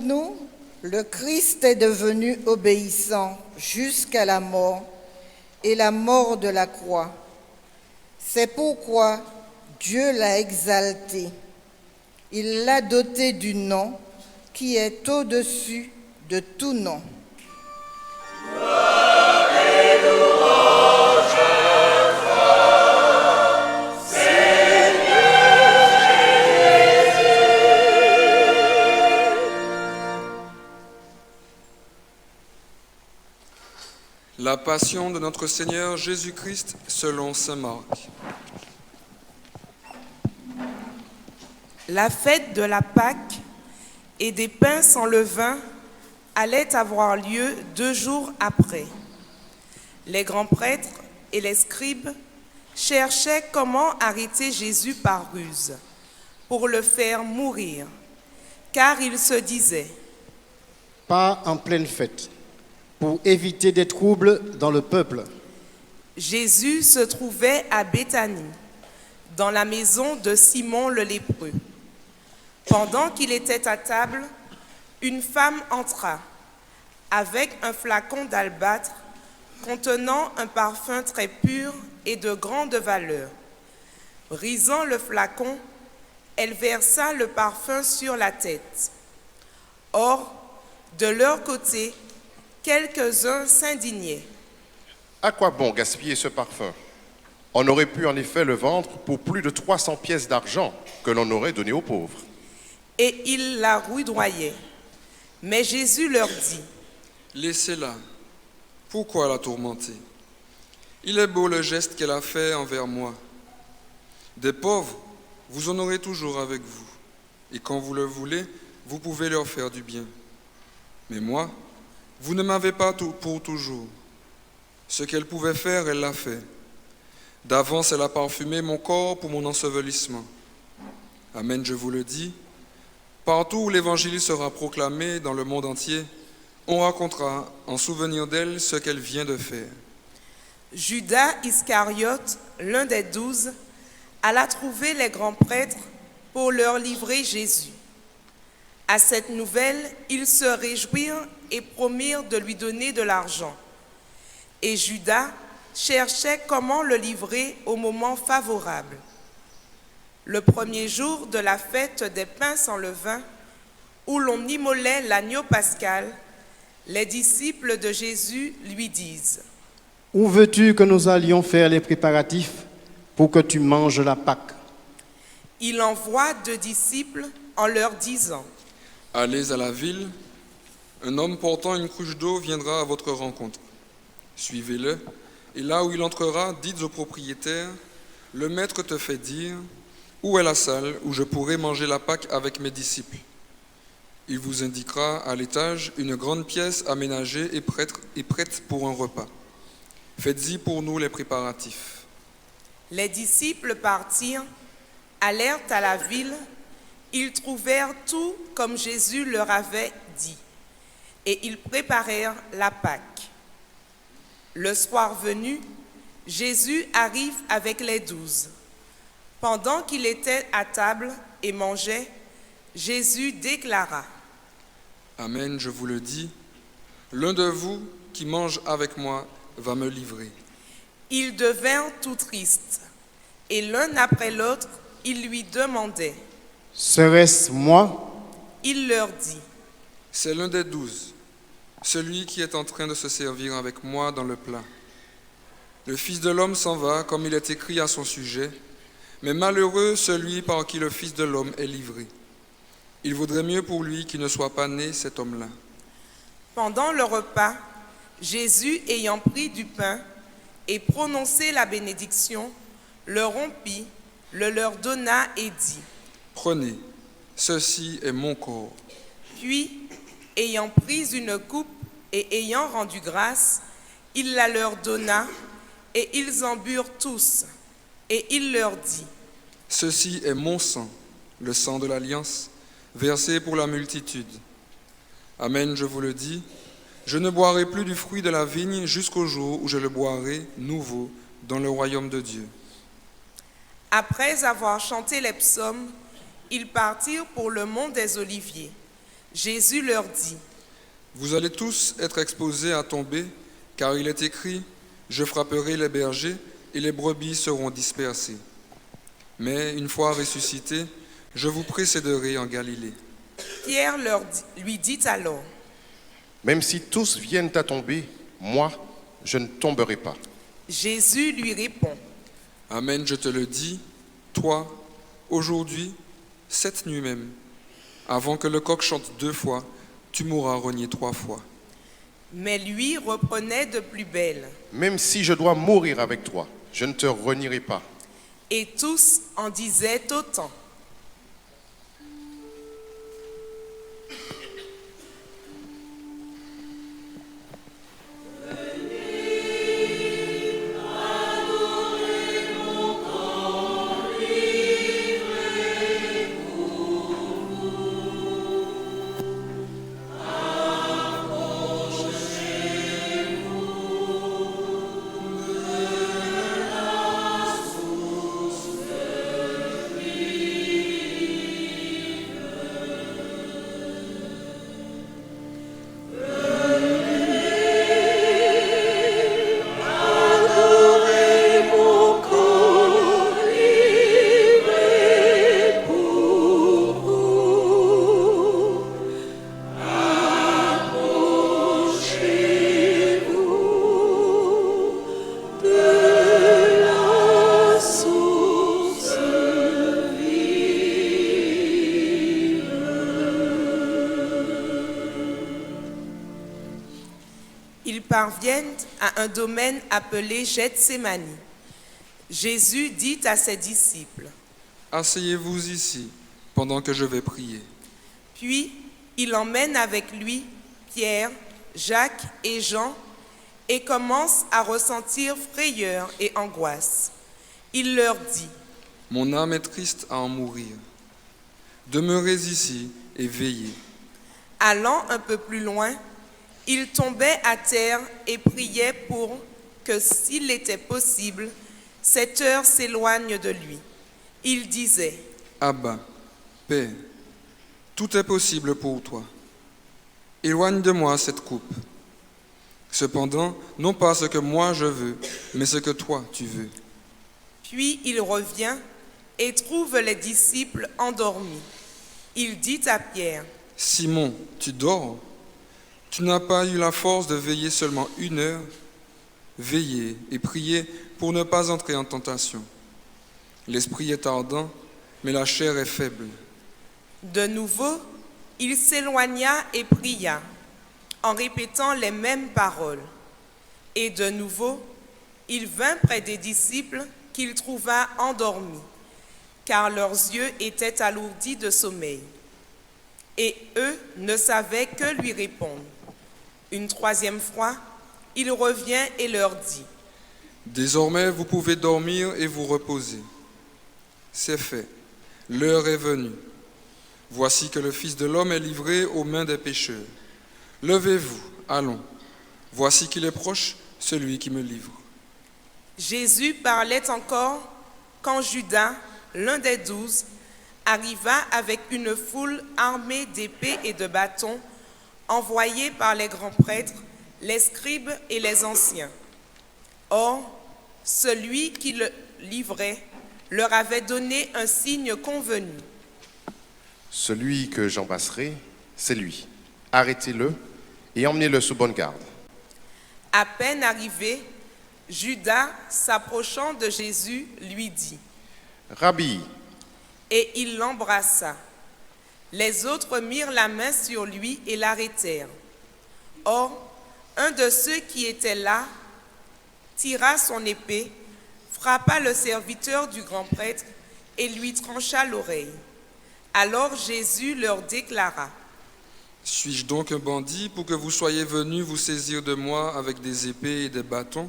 nous, le Christ est devenu obéissant jusqu'à la mort et la mort de la croix. C'est pourquoi Dieu l'a exalté. Il l'a doté du nom qui est au-dessus de tout nom. La passion de notre Seigneur Jésus-Christ selon saint Marc. La fête de la Pâque et des pains sans levain allait avoir lieu 2 jours après. Les grands prêtres et les scribes cherchaient comment arrêter Jésus par ruse, pour le faire mourir, car ils se disaient: pas en pleine fête, pour éviter des troubles dans le peuple. Jésus se trouvait à Béthanie, dans la maison de Simon le lépreux. Pendant qu'il était à table, une femme entra, avec un flacon d'albâtre contenant un parfum très pur et de grande valeur. Brisant le flacon, elle versa le parfum sur la tête. Or, de leur côté, quelques-uns s'indignaient. À quoi bon gaspiller ce parfum? On aurait pu en effet le vendre pour plus de 300 pièces d'argent que l'on aurait donné aux pauvres. Et ils la rudoyaient. Mais Jésus leur dit: Laissez-la. Pourquoi la tourmenter? Il est beau le geste qu'elle a fait envers moi. Des pauvres, vous en aurez toujours avec vous. Et quand vous le voulez, vous pouvez leur faire du bien. Mais moi, vous ne m'avez pas pour toujours. Ce qu'elle pouvait faire, elle l'a fait. D'avance, elle a parfumé mon corps pour mon ensevelissement. Amen, je vous le dis, partout où l'évangile sera proclamé dans le monde entier, on racontera en souvenir d'elle ce qu'elle vient de faire. Judas Iscariote, l'un des 12, alla trouver les grands prêtres pour leur livrer Jésus. À cette nouvelle, ils se réjouirent et promirent de lui donner de l'argent. Et Judas cherchait comment le livrer au moment favorable. Le premier jour de la fête des pains sans levain, où l'on immolait l'agneau pascal, les disciples de Jésus lui disent: Où veux-tu que nous allions faire les préparatifs pour que tu manges la Pâque? Il envoie 2 disciples en leur disant: Allez à la ville, un homme portant une cruche d'eau viendra à votre rencontre. Suivez-le, et là où il entrera, dites au propriétaire: le maître te fait dire, où est la salle où je pourrai manger la Pâque avec mes disciples? Il vous indiquera à l'étage une grande pièce aménagée et prête pour un repas. Faites-y pour nous les préparatifs. Les disciples partirent, allèrent à la ville, ils trouvèrent tout comme Jésus leur avait dit, et ils préparèrent la Pâque. Le soir venu, Jésus arrive avec les 12. Pendant qu'il était à table et mangeait, Jésus déclara: Amen, je vous le dis, l'un de vous qui mange avec moi va me livrer. Ils devinrent tout tristes, et l'un après l'autre, ils lui demandaient: Serait-ce moi? Il leur dit: C'est l'un des 12, celui qui est en train de se servir avec moi dans le plat. Le Fils de l'homme s'en va, comme il est écrit à son sujet, mais malheureux celui par qui le Fils de l'homme est livré. Il vaudrait mieux pour lui qu'il ne soit pas né, cet homme-là. Pendant le repas, Jésus, ayant pris du pain et prononcé la bénédiction, le rompit, le leur donna et dit: Prenez, ceci est mon corps. Puis, ayant pris une coupe et ayant rendu grâce, il la leur donna, et ils en burent tous. Et il leur dit: Ceci est mon sang, le sang de l'Alliance, versé pour la multitude. Amen, je vous le dis, je ne boirai plus du fruit de la vigne jusqu'au jour où je le boirai nouveau dans le royaume de Dieu. Après avoir chanté les psaumes, ils partirent pour le mont des Oliviers. Jésus leur dit, Vous allez tous être exposés à tomber, car il est écrit, je frapperai les bergers et les brebis seront dispersées. Mais une fois ressuscité, je vous précéderai en Galilée. Pierre lui dit alors, Même si tous viennent à tomber, moi, je ne tomberai pas. Jésus lui répond, Amen, je te le dis, toi, aujourd'hui, cette nuit même, avant que le coq chante 2 fois, tu m'auras renié 3 fois. mais lui reprenait de plus belle. Même si je dois mourir avec toi, je ne te renierai pas. Et tous en disaient autant. Ils parviennent à un domaine appelé Gethsémani. Jésus dit à ses disciples, Asseyez-vous ici, pendant que je vais prier. puis il emmène avec lui Pierre, Jacques et Jean et commence à ressentir frayeur et angoisse. Il leur dit, Mon âme est triste à en mourir. Demeurez ici et veillez. allant un peu plus loin, il tombait à terre et priait pour que, s'il était possible, cette heure s'éloigne de lui. Il disait, Abba, Père, tout est possible pour toi. Éloigne de moi cette coupe. Cependant, non pas ce que moi je veux, mais ce que toi tu veux. Puis il revient et trouve les disciples endormis. Il dit à Pierre, Simon, tu dors? Tu n'as pas eu la force de veiller seulement 1 heure? Veillez et priez pour ne pas entrer en tentation. L'esprit est ardent, mais la chair est faible. de nouveau, il s'éloigna et pria, en répétant les mêmes paroles. Et de nouveau, il vint près des disciples qu'il trouva endormis, car leurs yeux étaient alourdis de sommeil. Et eux ne savaient que lui répondre. Une 3e fois, il revient et leur dit, Désormais, vous pouvez dormir et vous reposer. C'est fait, l'heure est venue. Voici que le Fils de l'homme est livré aux mains des pécheurs. Levez-vous, allons. Voici qu'il est proche, celui qui me livre. Jésus parlait encore quand Judas, l'un des 12, arriva avec une foule armée d'épées et de bâtons, envoyés par les grands prêtres, les scribes et les anciens. Or, celui qui le livrait leur avait donné un signe convenu. Celui que j'embrasserai, c'est lui. Arrêtez-le et emmenez-le sous bonne garde. À peine arrivé, Judas, s'approchant de Jésus, lui dit, Rabbi, et il l'embrassa. Les autres mirent la main sur lui et l'arrêtèrent. Or, un de ceux qui étaient là tira son épée, frappa le serviteur du grand prêtre et lui trancha l'oreille. Alors Jésus leur déclara, Suis-je donc un bandit pour que vous soyez venus vous saisir de moi avec des épées et des bâtons?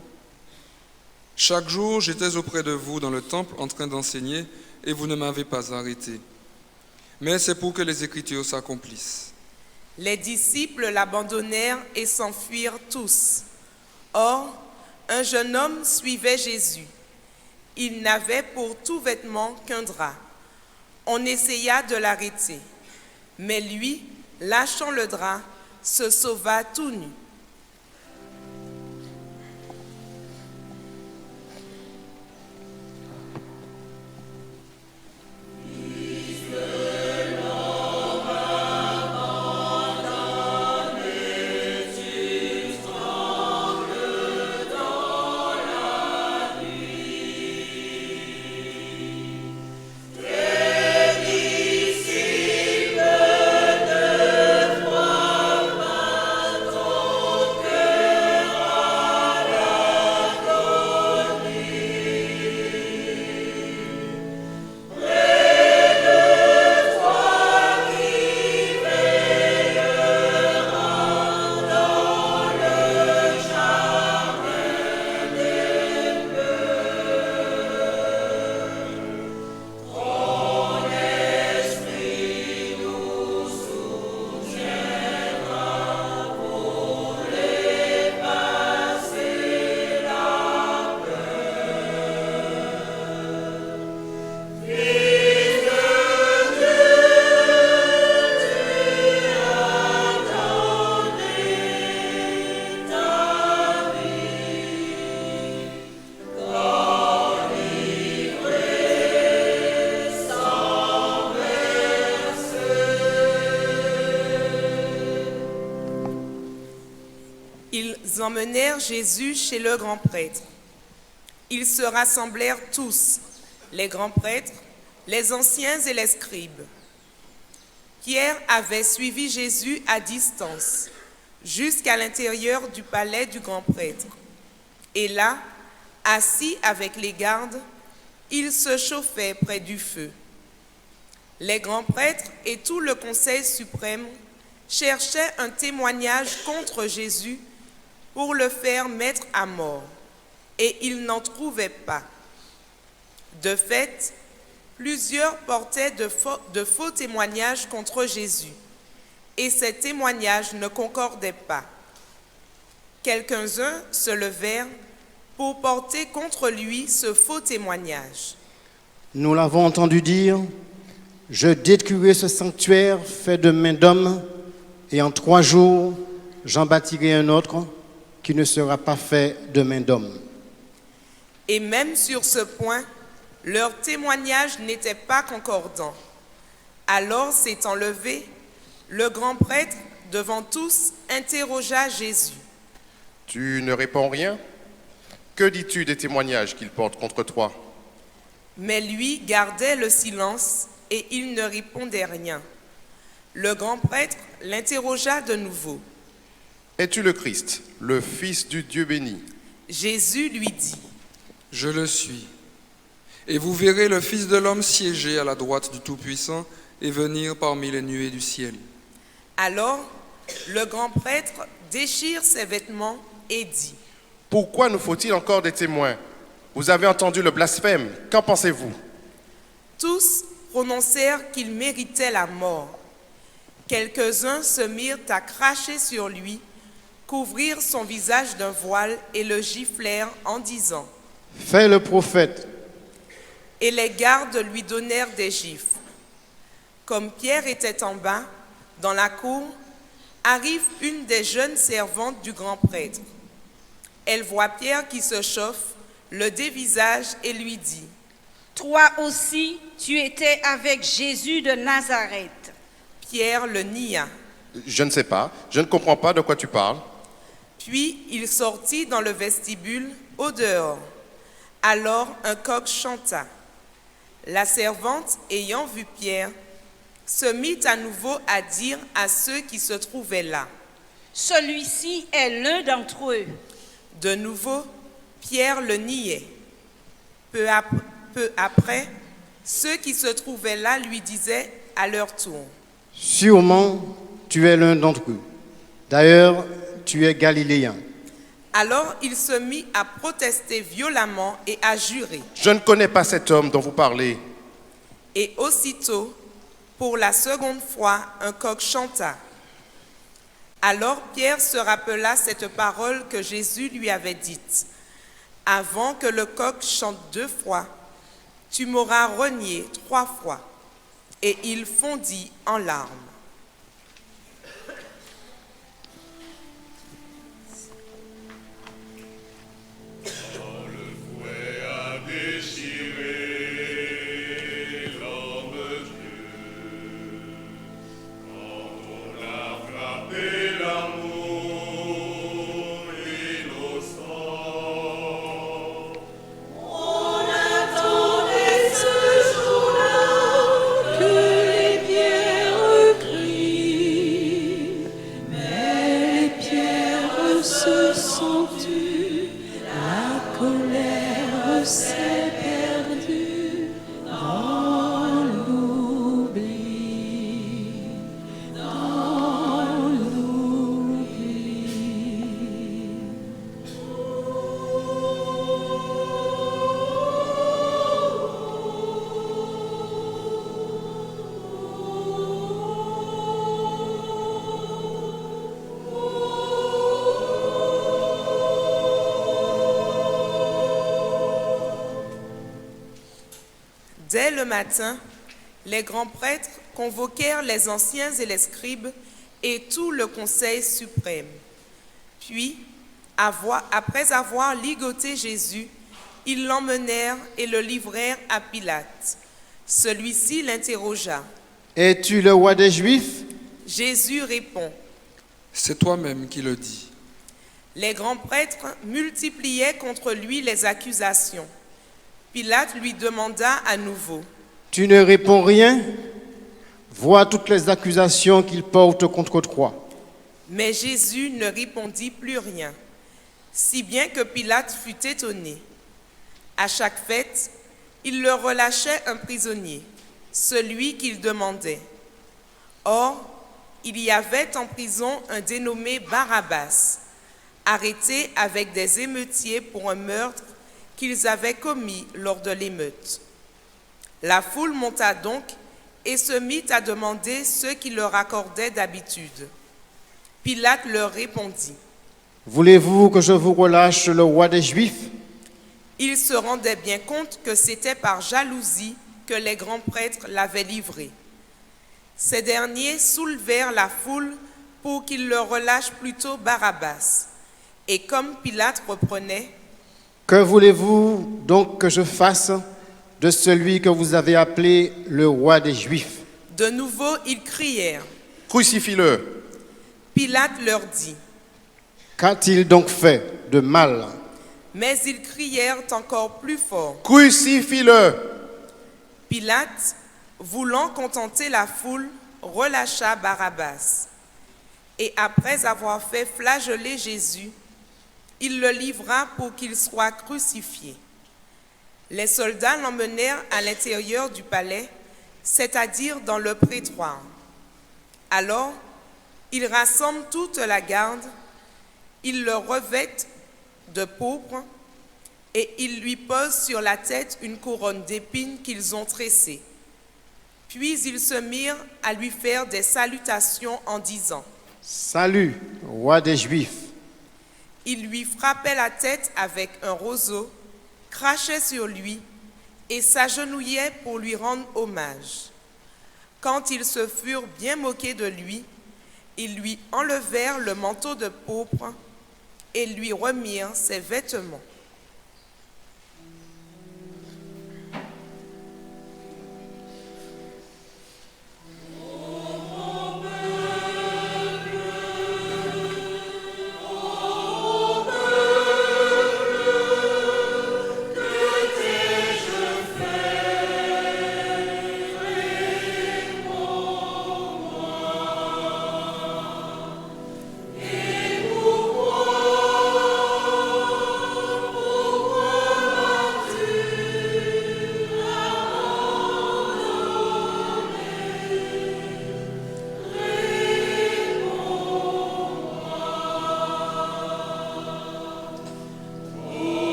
Chaque jour, j'étais auprès de vous dans le temple en train d'enseigner et vous ne m'avez pas arrêté. Mais c'est pour que les Écritures s'accomplissent. Les disciples l'abandonnèrent et s'enfuirent tous. Or, un jeune homme suivait Jésus. Il n'avait pour tout vêtement qu'un drap. On essaya de l'arrêter, mais lui, lâchant le drap, se sauva tout nu. Ils emmenèrent Jésus chez le grand prêtre. Ils se rassemblèrent tous, les grands prêtres, les anciens et les scribes. Pierre avait suivi Jésus à distance, jusqu'à l'intérieur du palais du grand prêtre. Et là, assis avec les gardes, il se chauffait près du feu. Les grands prêtres et tout le conseil suprême cherchaient un témoignage contre Jésus pour le faire mettre à mort, et ils n'en trouvaient pas. De fait, plusieurs portaient de faux témoignages contre Jésus, et ces témoignages ne concordaient pas. Quelques-uns se levèrent pour porter contre lui ce faux témoignage. Nous l'avons entendu dire, « Je détruirai ce sanctuaire fait de main d'homme, et en 3 jours, j'en bâtirai un autre qui ne sera pas fait de main d'homme. » Et même sur ce point, leur témoignage n'était pas concordant. Alors, s'étant levé, le grand prêtre, devant tous, interrogea Jésus. « Tu ne réponds rien? Que dis-tu des témoignages qu'ils portent contre toi? » Mais lui gardait le silence et il ne répondait rien. Le grand prêtre l'interrogea de nouveau. « Es-tu le Christ, le Fils du Dieu béni? » Jésus lui dit. « Je le suis. Et vous verrez le Fils de l'homme siéger à la droite du Tout-Puissant et venir parmi les nuées du ciel. » Alors, le grand prêtre déchire ses vêtements et dit. « Pourquoi nous faut-il encore des témoins? Vous avez entendu le blasphème, qu'en pensez-vous? » Tous prononcèrent qu'il méritait la mort. Quelques-uns se mirent à cracher sur lui, couvrirent son visage d'un voile et le giflèrent en disant « Fais le prophète. » Et les gardes lui donnèrent des gifles. Comme Pierre était en bas, dans la cour, arrive une des jeunes servantes du grand prêtre. Elle voit Pierre qui se chauffe, le dévisage et lui dit « Toi aussi, tu étais avec Jésus de Nazareth. » Pierre le nia. « Je ne sais pas, je ne comprends pas de quoi tu parles. » Puis il sortit dans le vestibule, au dehors. Alors un coq chanta. La servante, ayant vu Pierre, se mit à nouveau à dire à ceux qui se trouvaient là. « Celui-ci est l'un d'entre eux. » De nouveau, Pierre le niait. Peu après, ceux qui se trouvaient là lui disaient à leur tour. « Sûrement, tu es l'un d'entre eux. D'ailleurs, tu es galiléen. » Alors il se mit à protester violemment et à jurer. « Je ne connais pas cet homme dont vous parlez. » Et aussitôt, pour la seconde fois, un coq chanta. Alors Pierre se rappela cette parole que Jésus lui avait dite. « Avant que le coq chante 2 fois, tu m'auras renié 3 fois. » Et il fondit en larmes. Dès le matin, les grands prêtres convoquèrent les anciens et les scribes et tout le conseil suprême. Puis, après avoir ligoté Jésus, ils l'emmenèrent et le livrèrent à Pilate. Celui-ci l'interrogea. « Es-tu le roi des Juifs ?» Jésus répond. C'est toi-même qui le dis. Les grands prêtres multipliaient contre lui les accusations. Pilate lui demanda à nouveau. « Tu ne réponds rien ? Vois toutes les accusations qu'il porte contre toi. » Mais Jésus ne répondit plus rien, si bien que Pilate fut étonné. À chaque fête, il leur relâchait un prisonnier, celui qu'il demandait. Or, il y avait en prison un dénommé Barabbas, arrêté avec des émeutiers pour un meurtre qu'ils avaient commis lors de l'émeute. La foule monta donc et se mit à demander ce qu'il leur accordait d'habitude. Pilate leur répondit. « Voulez-vous que je vous relâche le roi des Juifs ?» Ils se rendaient bien compte que c'était par jalousie que les grands prêtres l'avaient livré. Ces derniers soulevèrent la foule pour qu'ils leur relâchent plutôt Barabbas. Et comme Pilate reprenait, « Que voulez-vous donc que je fasse de celui que vous avez appelé le roi des Juifs ?» De nouveau, ils crièrent. « Crucifie-le !» Pilate leur dit. « Qu'a-t-il donc fait de mal ?» Mais ils crièrent encore plus fort. « Crucifie-le !» Pilate, voulant contenter la foule, relâcha Barabbas. Et après avoir fait flageoler Jésus, il le livra pour qu'il soit crucifié. Les soldats l'emmenèrent à l'intérieur du palais, c'est-à-dire dans le prétoire. Alors, ils rassemblent toute la garde, ils le revêtent de pourpre et ils lui posent sur la tête une couronne d'épines qu'ils ont tressée. Puis ils se mirent à lui faire des salutations en disant « Salut, roi des Juifs !» Ils lui frappaient la tête avec un roseau, crachaient sur lui et s'agenouillaient pour lui rendre hommage. Quand ils se furent bien moqués de lui, ils lui enlevèrent le manteau de pourpre et lui remirent ses vêtements.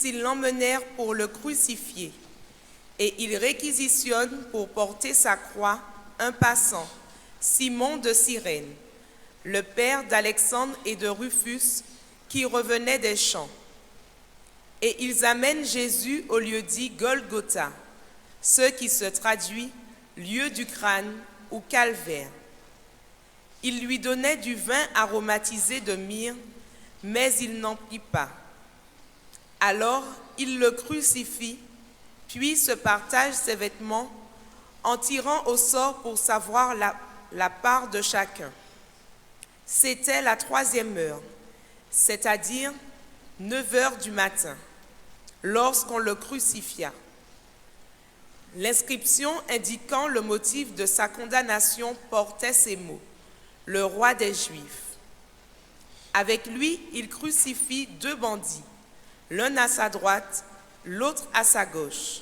Ils l'emmenèrent pour le crucifier, et ils réquisitionnent pour porter sa croix un passant, Simon de Cyrène, le père d'Alexandre et de Rufus, qui revenait des champs. Et ils amènent Jésus au lieu dit Golgotha, ce qui se traduit lieu du crâne ou calvaire. Ils lui donnaient du vin aromatisé de myrrhe, mais il n'en prit pas. Alors, il le crucifie, puis se partage ses vêtements en tirant au sort pour savoir la part de chacun. C'était la 3e heure, c'est-à-dire 9 heures du matin, lorsqu'on le crucifia. L'inscription indiquant le motif de sa condamnation portait ces mots : le roi des Juifs. Avec lui, il crucifie 2 bandits, l'un à sa droite, l'autre à sa gauche.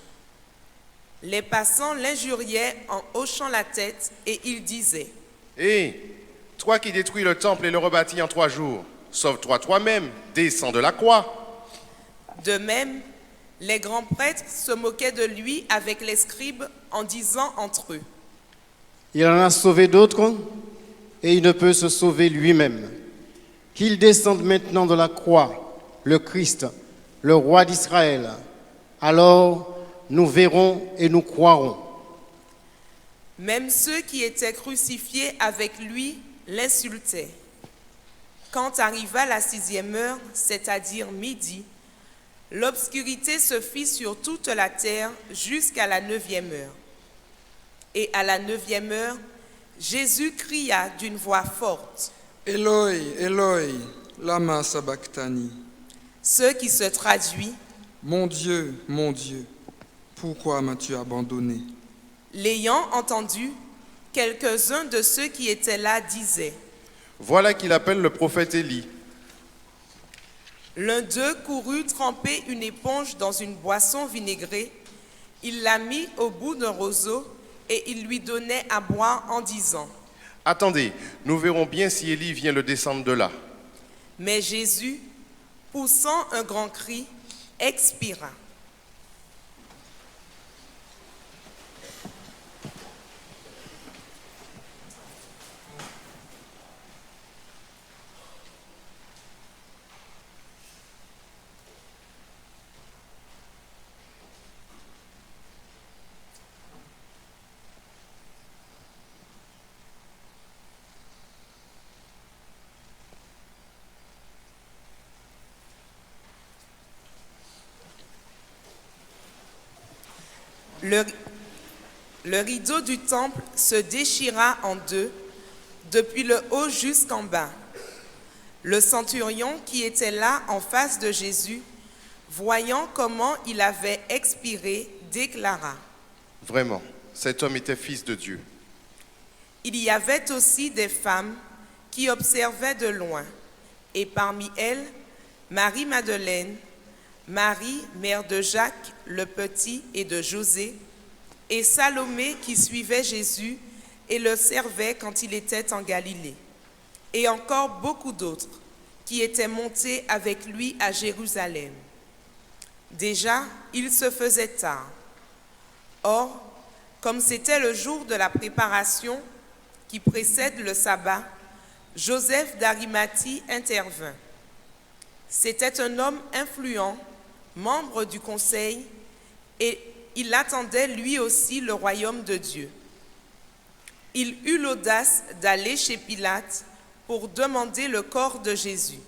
Les passants l'injuriaient en hochant la tête et ils disaient: Hé, toi qui détruis le temple et le rebâtis en 3 jours, sauve-toi toi-même, descends de la croix. De même, les grands prêtres se moquaient de lui avec les scribes en disant entre eux: Il en a sauvé d'autres et il ne peut se sauver lui-même. Qu'il descende maintenant de la croix, le Christ, le roi d'Israël. Alors nous verrons et nous croirons. Même ceux qui étaient crucifiés avec lui l'insultaient. Quand arriva la 6e heure, c'est-à-dire midi, l'obscurité se fit sur toute la terre jusqu'à la 9e heure. Et à la 9e heure, Jésus cria d'une voix forte, Eloi, Eloi, lama sabachthani. ce qui se traduit: Mon Dieu, pourquoi m'as-tu abandonné? L'ayant entendu, quelques-uns de ceux qui étaient là disaient: Voilà qu'il appelle le prophète Élie. L'un d'eux courut tremper une éponge dans une boisson vinaigrée. Il la mit au bout d'un roseau et il lui donnait à boire en disant: Attendez, nous verrons bien si Élie vient le descendre de là. Mais Jésus, poussant un grand cri, expira. Le rideau du temple se déchira en 2, depuis le haut jusqu'en bas. Le centurion qui était là en face de Jésus, voyant comment il avait expiré, déclara: Vraiment, cet homme était fils de Dieu. Il y avait aussi des femmes qui observaient de loin, et parmi elles, Marie-Madeleine, Marie, mère de Jacques le Petit et de José, et Salomé qui suivait Jésus et le servait quand il était en Galilée, et encore beaucoup d'autres qui étaient montés avec lui à Jérusalem. Déjà, il se faisait tard. Or, comme c'était le jour de la préparation qui précède le sabbat, Joseph d'Arimathie intervint. C'était un homme influent, membre du conseil, et il attendait lui aussi le royaume de Dieu. Il eut l'audace d'aller chez Pilate pour demander le corps de Jésus.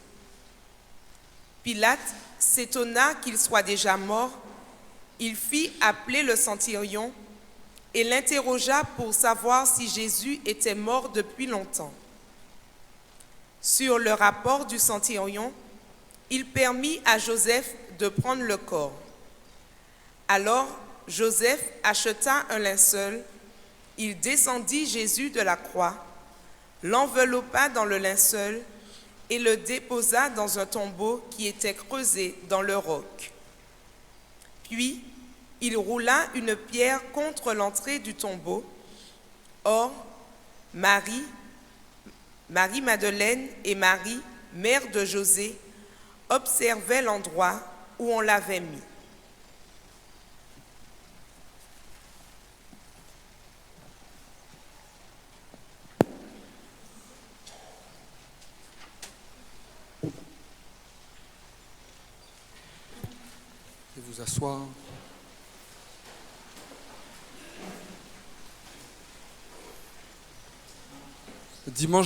Pilate s'étonna qu'il soit déjà mort. Il fit appeler le centurion et l'interrogea pour savoir si Jésus était mort depuis longtemps. Sur le rapport du centurion, il permit à Joseph de prendre le corps. Alors Joseph acheta un linceul, il descendit Jésus de la croix, l'enveloppa dans le linceul et le déposa dans un tombeau qui était creusé dans le roc. Puis il roula une pierre contre l'entrée du tombeau. Or, Marie-Madeleine et Marie, mère de José, observaient l'endroit où on l'avait mis. Et vous asseoir. Dimanche